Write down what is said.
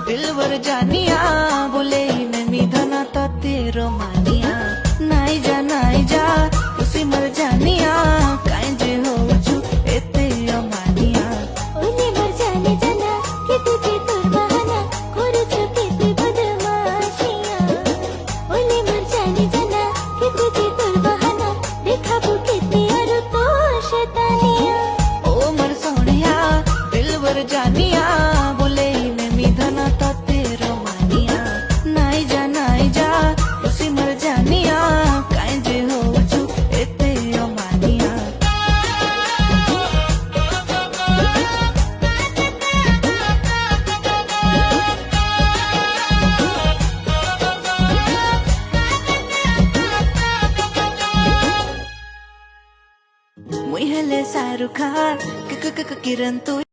दिलवर जानिया बोले मैं मिधना तो तेरो मानिया नाई जा उसी मर जानिया काई जे हो छु एते अमानिया ओले मर जाने जाना कि तुझे तोर बहाना करू छु केते बदमाशियां ओले मर जाने जाना कि तुझे तोर बहाना देखाबो केते आरो तो शैतानिया ओ मर सोनिया दिलवर जानिया बोले मैं मिधना तो तेरो मानिया नाई जा उसी मर जानिया काई जे हो छु एते अमानिया मुई हेले शाहरुख खान किरण तू